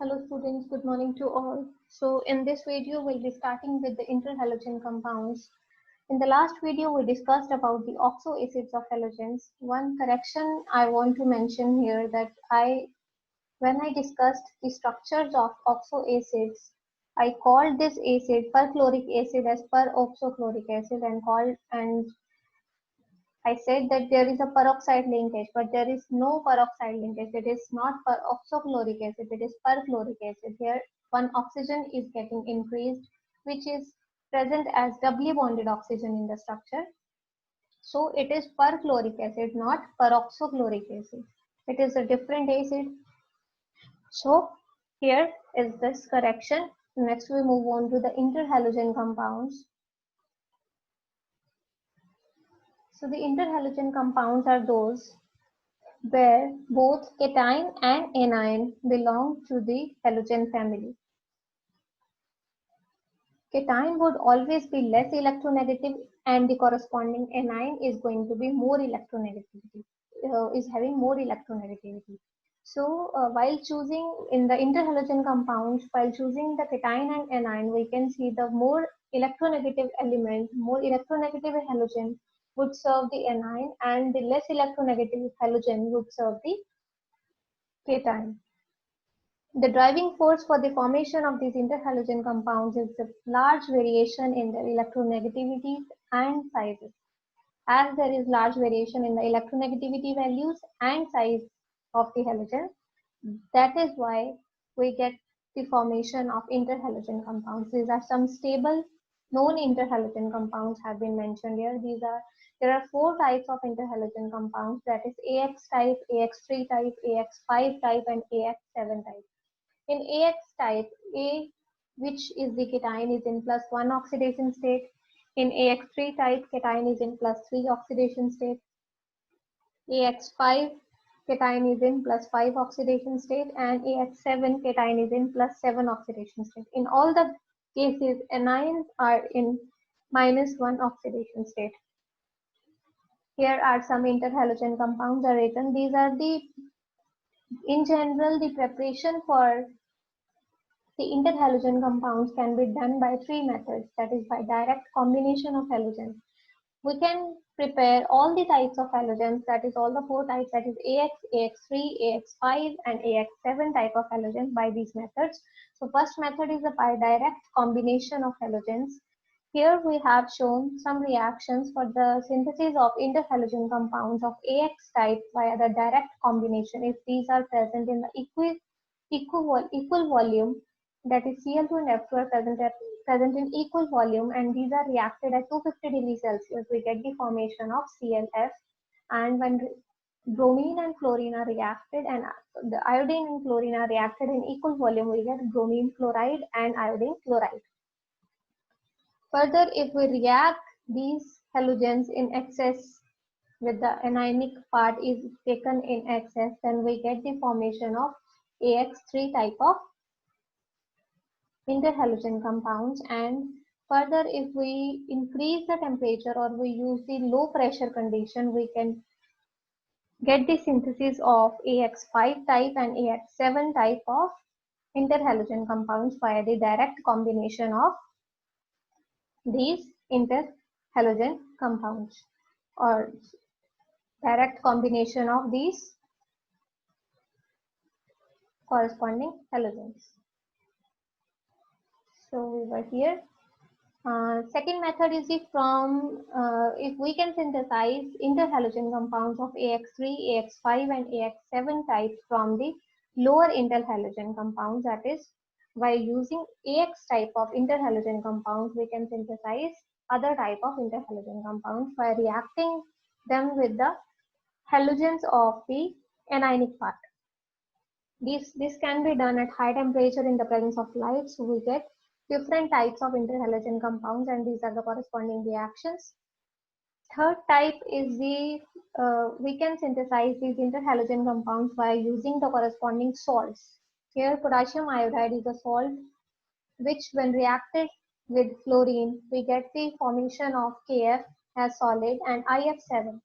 Hello students, good morning to all. So in this video, we'll be starting with the interhalogen compounds. In the last video, we discussed about the oxo acids of halogens. One correction I want to mention here that when I discussed the structures of oxo acids, I called this acid perchloric acid as peroxochloric acid and I said that there is a peroxide linkage, but there is no peroxide linkage. It is not peroxochloric acid, it is perchloric acid. Here, one oxygen is getting increased, which is present as doubly bonded oxygen in the structure. So it is perchloric acid, not peroxochloric acid. It is a different acid. So here is this correction. Next, we move on to the interhalogen compounds. So the interhalogen compounds are those where both cation and anion belong to the halogen family. Cation would always be less electronegative and the corresponding anion is going to be more electronegativity, is having more electronegativity. So while choosing in the interhalogen compounds, while choosing the cation and anion, we can see the more electronegative element, more electronegative halogen would serve the anion and the less electronegative halogen would serve the cation. The driving force for the formation of these interhalogen compounds is the large variation in their electronegativity and sizes. As there is large variation in the electronegativity values and size of the halogen, that is why we get the formation of interhalogen compounds. These are some stable known interhalogen compounds have been mentioned here. There are four types of interhalogen compounds, that is AX type, AX3 type, AX5 type, and AX7 type. In AX type, A, which is the cation, is in +1 oxidation state. In AX3 type, cation is in +3 oxidation state. AX5, cation is in +5 oxidation state, and AX7, cation is in +7 oxidation state. In all the cases, anions are in -1 oxidation state. Here are some interhalogen compounds are written. These are in general, the preparation for the interhalogen compounds can be done by three methods, that is by direct combination of halogens. We can prepare all the types of halogens, that is all the four types, that is AX, AX3, AX5 and AX7 type of halogens by these methods. So first method is by direct combination of halogens. Here we have shown some reactions for the synthesis of interhalogen compounds of AX type via the direct combination if these are present in the equal volume, that is Cl2 and F2 are present in equal volume, and these are reacted at 250 degrees Celsius. We get the formation of ClF, and when bromine and chlorine are reacted and the iodine and chlorine are reacted in equal volume, we get bromine chloride and iodine chloride. Further, if we react these halogens in excess with the anionic part is taken in excess, then we get the formation of AX3 type of interhalogen compounds. And further, if we increase the temperature or we use the low pressure condition, we can get the synthesis of AX5 type and AX7 type of interhalogen compounds via the direct combination of these interhalogen compounds or direct combination of these corresponding halogens. So we were here. Second method is if we can synthesize interhalogen compounds of AX3, AX5 and AX7 types from the lower interhalogen compounds, that is by using AX type of interhalogen compounds, we can synthesize other type of interhalogen compounds by reacting them with the halogens of the anionic part. This can be done at high temperature in the presence of light, so we get different types of interhalogen compounds, and these are the corresponding reactions. Third type is we can synthesize these interhalogen compounds by using the corresponding salts. Here potassium iodide is a salt which when reacted with fluorine, we get the formation of Kf as solid and IF7,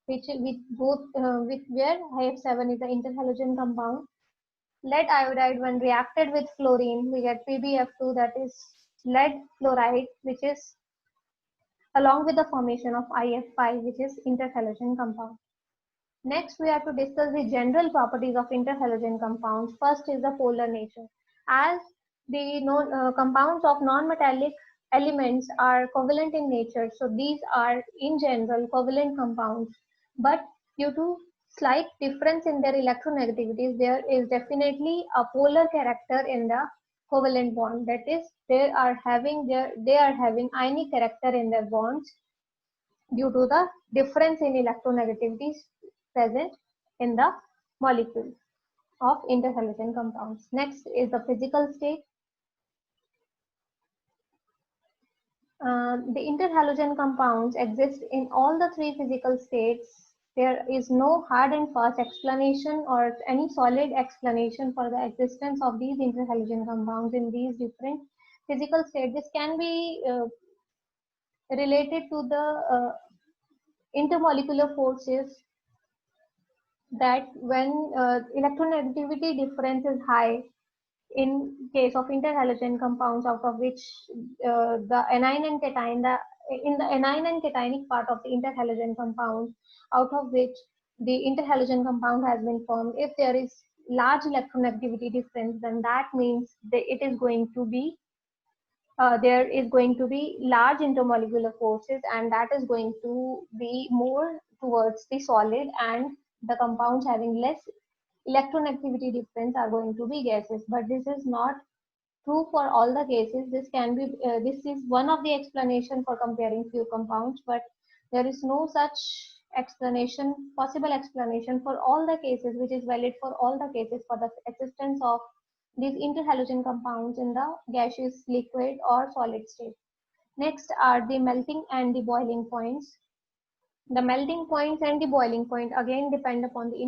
which with both with where IF7 is the interhalogen compound Lead iodide, when reacted with fluorine, we get PbF2, that is lead fluoride, which is along with the formation of IF5, which is interhalogen compound. Next, we have to discuss the general properties of interhalogen compounds. First is the polar nature. As the compounds of non-metallic elements are covalent in nature, so these are in general covalent compounds. But due to slight difference in their electronegativities, there is definitely a polar character in the covalent bond. That is, they are having ionic character in their bonds due to the difference in electronegativities present in the molecule of interhalogen compounds. Next is the physical state. The interhalogen compounds exist in all the three physical states. There is no hard and fast explanation or any solid explanation for the existence of these interhalogen compounds in these different physical states. This can be related to the intermolecular forces, that when electronegativity difference is high in case of interhalogen compounds, out of which the anion and cation, in the anion and cationic part of the interhalogen compound, out of which the interhalogen compound has been formed, if there is large electronegativity difference, then that means that it is going to be there is going to be large intermolecular forces, and that is going to be more towards the solid, and the compounds having less electronegativity difference are going to be gases. But this is not true for all the cases. This can be this is one of the explanation for comparing few compounds, but there is no such possible explanation for all the cases, which is valid for all the cases for the existence of these interhalogen compounds in the gaseous, liquid or solid state. Next are the melting and the boiling points. The melting points and the boiling point again depend upon the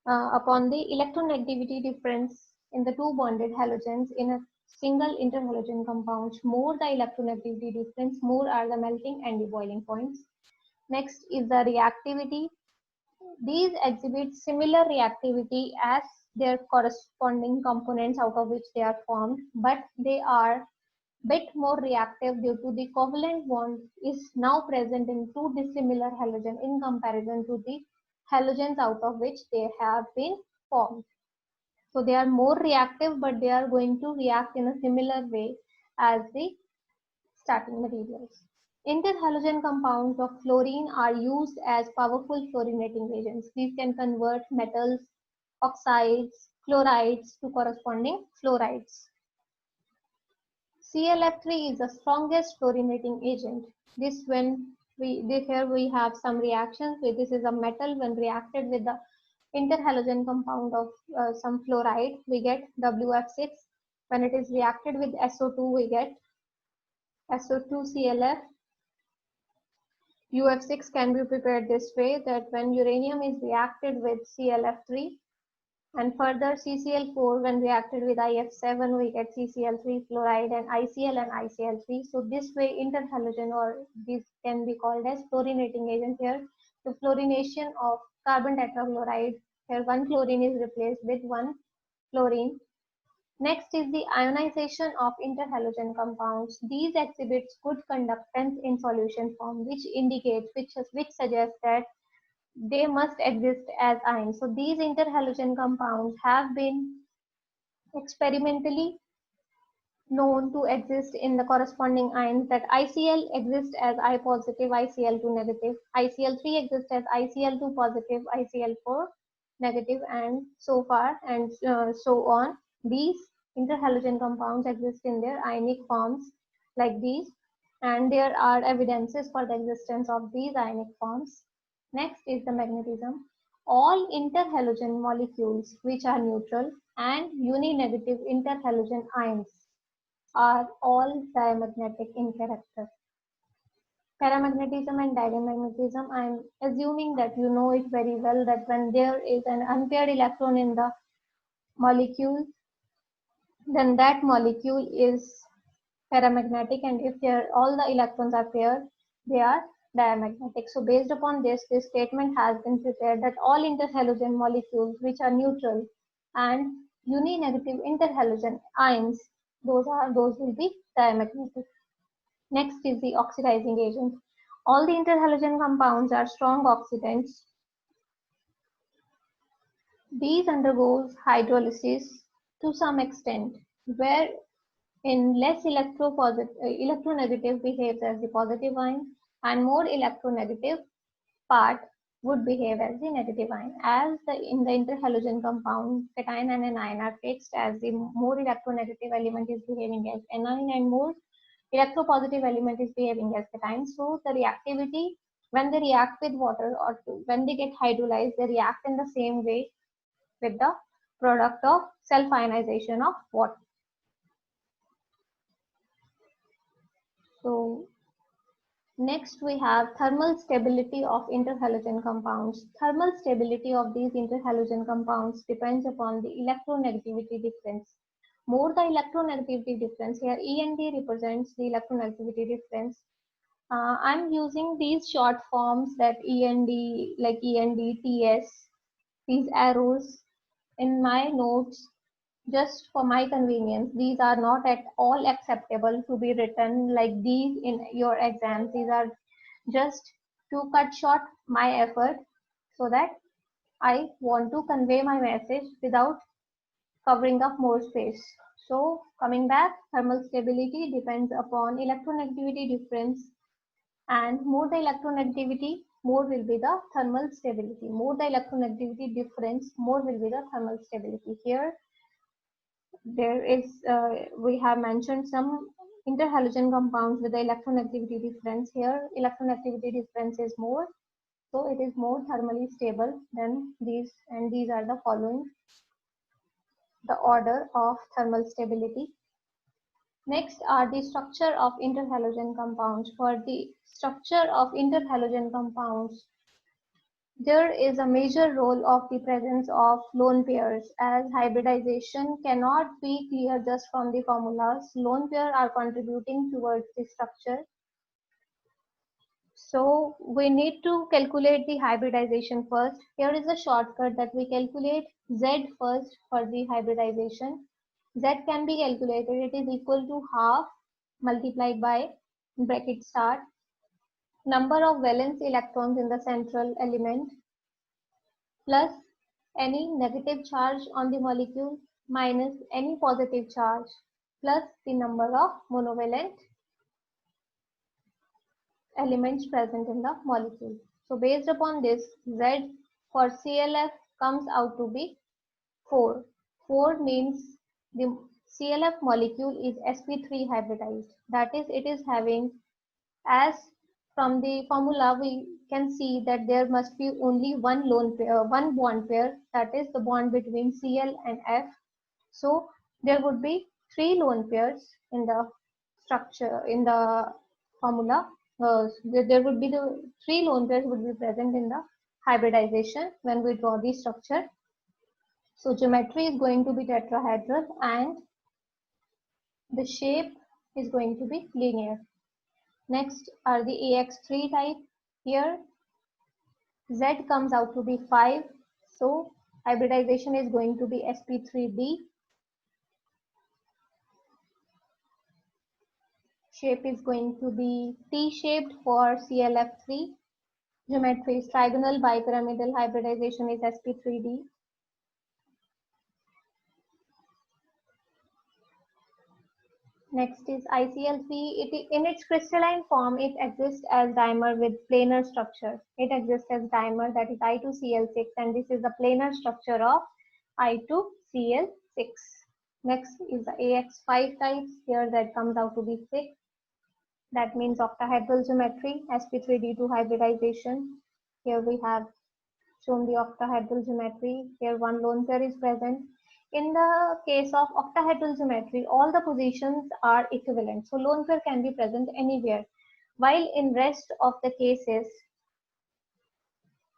electronegativity difference in the two bonded halogens in a single interhalogen compound. More the electronegativity difference, more are the melting and the boiling points. Next is the reactivity. These exhibit similar reactivity as their corresponding components out of which they are formed, but they are bit more reactive due to the covalent bond is now present in two dissimilar halogens in comparison to the halogens out of which they have been formed. So they are more reactive, but they are going to react in a similar way as the starting materials. Interhalogen compounds of fluorine are used as powerful fluorinating agents. These can convert metals, oxides, chlorides to corresponding fluorides. ClF3 is the strongest fluorinating agent. Here we have some reactions where this is a metal. When reacted with the interhalogen compound of some fluoride, we get WF6. When it is reacted with SO2, we get SO2ClF. UF6 can be prepared this way, that when uranium is reacted with ClF3, and further CCl4, when reacted with IF7, we get CCl3 fluoride and ICl and ICl3. So this way interhalogen, or this can be called as fluorinating agent here. The fluorination of carbon tetrafluoride, here one chlorine is replaced with one fluorine. Next is the ionization of interhalogen compounds. These exhibits good conductance in solution form, which suggests that they must exist as ions. So these interhalogen compounds have been experimentally known to exist in the corresponding ions, that ICl exists as I positive, ICl2 negative, ICl3 exists as ICl2 positive, ICl4 negative, and so far and so on. These interhalogen compounds exist in their ionic forms like these, and there are evidences for the existence of these ionic forms. Next is the magnetism. All interhalogen molecules which are neutral and uninegative interhalogen ions are all diamagnetic in character. Paramagnetism and diamagnetism, I am assuming that you know it very well, that when there is an unpaired electron in the molecule, then that molecule is paramagnetic, and if all the electrons are paired, they are diamagnetic. So based upon this statement has been prepared that all interhalogen molecules which are neutral and uni-negative interhalogen ions, those will be diamagnetic. Next is the oxidizing agent. All the interhalogen compounds are strong oxidants. These undergoes hydrolysis to some extent, where in less electronegative behaves as the positive ion, and more electronegative part would behave as the negative ion. As in the interhalogen compound, cation and anion are fixed, as the more electronegative element is behaving as anion and more electropositive element is behaving as cation. So the reactivity, when they react with water or when they get hydrolyzed, they react in the same way with the product of self-ionization of water. So next we have thermal stability of interhalogen compounds. Thermal stability of these interhalogen compounds depends upon the electronegativity difference. More the electronegativity difference, here END represents the electronegativity difference. I'm using these short forms that END, like END, TS, these arrows in my notes just for my convenience. These are not at all acceptable to be written like these in your exams. These are just to cut short my effort so that I want to convey my message without covering up more space. So coming back, thermal stability depends upon electronegativity difference, and more the electronegativity, more will be the thermal stability. More the electronegativity difference, more will be the thermal stability. Here there is, we have mentioned some interhalogen compounds with the electronegativity difference. Here electronegativity difference is more, so it is more thermally stable than these, and these are the following, the order of thermal stability. Next are the structure of interhalogen compounds. For the structure of interhalogen compounds, there is a major role of the presence of lone pairs, as hybridization cannot be clear just from the formulas. Lone pair are contributing towards the structure. So we need to calculate the hybridization first. Here is a shortcut that we calculate Z first for the hybridization. Z can be calculated. It is equal to half multiplied by bracket start number of valence electrons in the central element plus any negative charge on the molecule minus any positive charge plus the number of monovalent elements present in the molecule. So based upon this, Z for CLF comes out to be 4. 4 means the CLF molecule is sp3 hybridized. That is, it is having, as from the formula we can see that there must be only one lone pair, one bond pair, that is the bond between Cl and F. So there would be 3 lone pairs in the structure, in the formula. There would be the 3 lone pairs would be present in the hybridization when we draw the structure. So geometry is going to be tetrahedral and the shape is going to be linear. Next are the AX3 type. Here Z comes out to be 5. So hybridization is going to be sp3b. Shape is going to be T-shaped for CLF3. Geometry is trigonal bipyramidal. Hybridization is sp3d. Next is ICl3. In its crystalline form, it exists as dimer with planar structure. It exists as dimer, that is I2Cl6, and this is the planar structure of I2Cl6. Next is the AX5 types. Here that comes out to be 6. That means octahedral geometry, sp3d2 hybridization. Here we have shown the octahedral geometry. Here one lone pair is present. In the case of octahedral geometry, all the positions are equivalent. So lone pair can be present anywhere. While in rest of the cases,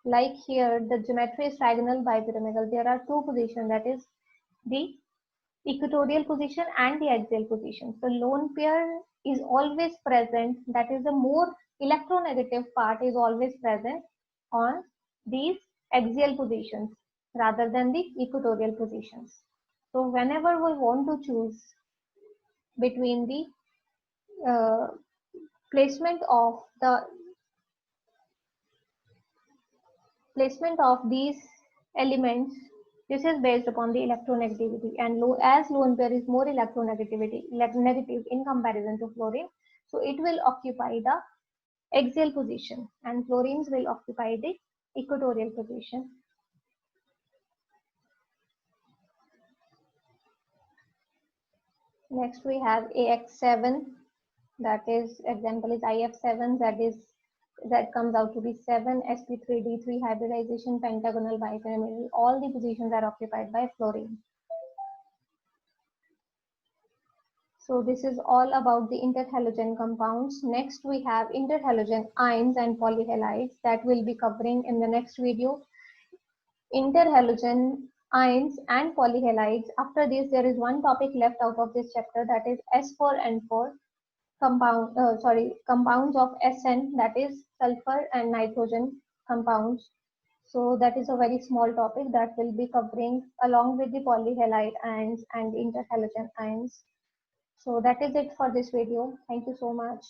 like here, the geometry is trigonal bipyramidal. There are 2 positions, that is the equatorial position and the axial position. So lone pair is always present. That is the more electronegative part is always present on these axial positions. rather than the equatorial positions. So whenever we want to choose between the uh, placement of these elements, this is based upon the electronegativity, and as lone pair is more electronegativity negative in comparison to fluorine, so it will occupy the axial position and fluorines will occupy the equatorial position. Next we have AX7, that is example is IF7, that comes out to be 7 sp3d3 hybridization pentagonal bipyramidal. All the positions are occupied by fluorine. So this is all about the interhalogen compounds. Next we have interhalogen ions and polyhalides that we'll be covering in the next video. Interhalogen ions and polyhalides. After this, there is one topic left out of this chapter, that is S4N4 compounds of SN, that is sulfur and nitrogen compounds. So that is a very small topic that will be covering along with the polyhalide ions and interhalogen ions. So that is it for this video. Thank you so much.